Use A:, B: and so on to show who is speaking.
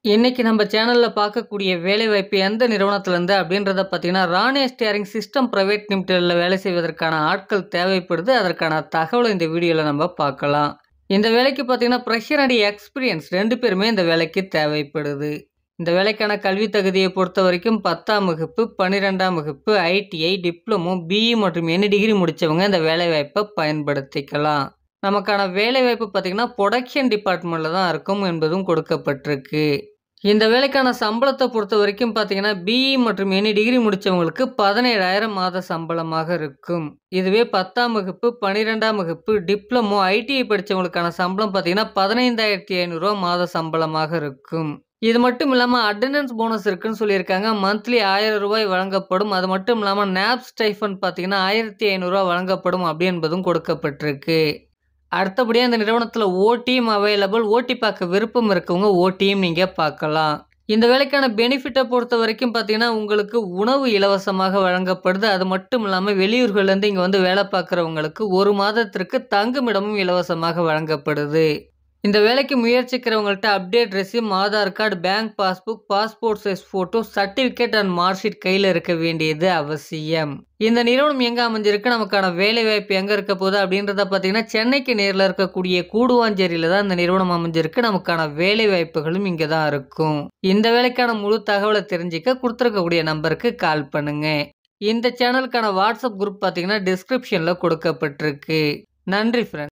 A: இன்னைக்கு நம்ம சேனல்ல பார்க்கக்கூடிய வேலைவாய்ப்பு எந்த நிறுவனத்திலேருந்து அப்படின்றத பார்த்தீங்கன்னா, ராணி ஸ்டேரிங் சிஸ்டம் பிரைவேட் லிமிடெட்ல வேலை செய்வதற்கான ஆட்கள் தேவைப்படுது. அதற்கான தகவல இந்த வீடியோல நம்ம பார்க்கலாம். இந்த வேலைக்கு பார்த்தீங்கன்னா, ஃப்ரெஷர் அண்ட் எக்ஸ்பீரியன்ஸ் 2 பேருமே இந்த வேலைக்கு தேவைப்படுது. இந்த வேலைக்கான கல்வி தகுதியை பொறுத்தவரைக்கும் 10ஆம் வகுப்பு, 12ஆம் வகுப்பு, ஐடிஐ, டிப்ளமோ, பிஇ மற்றும் எனி டிகிரி முடிச்சவங்க இந்த வேலைவாய்ப்ப பயன்படுத்திக்கலாம். நமக்கான வேலைவாய்ப்பு பார்த்தீங்கன்னா, புரொடக்ஷன் டிபார்ட்மெண்ட்ல தான் இருக்கும் என்பதும் கொடுக்கப்பட்டிருக்கு. இந்த வேலைக்கான சம்பளத்த பொறுத்தவரைக்கும் பார்த்தீங்கன்னா, பிஇ மற்றும் எனி டிகிரி முடிச்சவங்களுக்கு 17,000 மாத சம்பளமாக இருக்கும். இதுவே 10ஆம் வகுப்பு, 12ஆம் வகுப்பு, டிப்ளமோ, ஐடிஐ படிச்சவங்களுக்கான சம்பளம் பார்த்தீங்கன்னா, ரூ. 15,500 மாத சம்பளமாக இருக்கும். இது மட்டும் இல்லாம அட்டெண்டன்ஸ் போனஸ் இருக்குன்னு சொல்லியிருக்காங்க. மந்த்லி ரூ. 1000 வழங்கப்படும். அது மட்டும் இல்லாம நேப் ஸ்டைஃபண்ட் பார்த்தீங்கன்னா, ரூ. 1,500 வழங்கப்படும் அப்படி என்பதும் கொடுக்கப்பட்டிருக்கு. அடுத்தபடியா இந்த நிறுவனத்தில ஓடியும் அவைலபிள். ஓடி பார்க்க விருப்பம் இருக்கவங்க ஓடியும் நீங்க பார்க்கலாம். இந்த வேலைக்கான பெனிஃபிட்ட பொறுத்தவரைக்கும் பார்த்தீங்கன்னா, உங்களுக்கு உணவு இலவசமாக வழங்கப்படுது. அது மட்டும் இல்லாம வெளியூர்கள்லேருந்து இங்க வந்து வேலை பார்க்குறவங்களுக்கு 1 மாதத்திற்கு தங்குமிடமும் இலவசமாக வழங்கப்படுது. இந்த வேலைக்கு முயற்சிக்கிறவங்கள்ட்ட update resume, Aadhaar card, bank passbook, passport size photo, certificate and mark sheet கையில இருக்க வேண்டியது அவசியம். இந்த நிறுவனம் எங்க அமைஞ்சிருக்கு, நமக்கான வேலைவாய்ப்பு எங்க இருக்க போகுது அப்படின்றத பார்த்தீங்கன்னா, சென்னைக்கு நேர்ல இருக்கக்கூடிய கூடுவாஞ்சேரியில தான் இந்த நிறுவனம் அமைஞ்சிருக்கு. நமக்கான வேலைவாய்ப்புகளும் இங்க தான் இருக்கும். இந்த வேலைக்கான முழு தகவல தெரிஞ்சுக்க குடுத்திருக்கக்கூடிய நம்பருக்கு கால் பண்ணுங்க. இந்த சேனலுக்கான வாட்ஸ்அப் குரூப் பார்த்தீங்கன்னா, டிஸ்கிரிப்ஷன்ல கொடுக்கப்பட்டிருக்கு. நன்றி ஃப்ரெண்ட்ஸ்.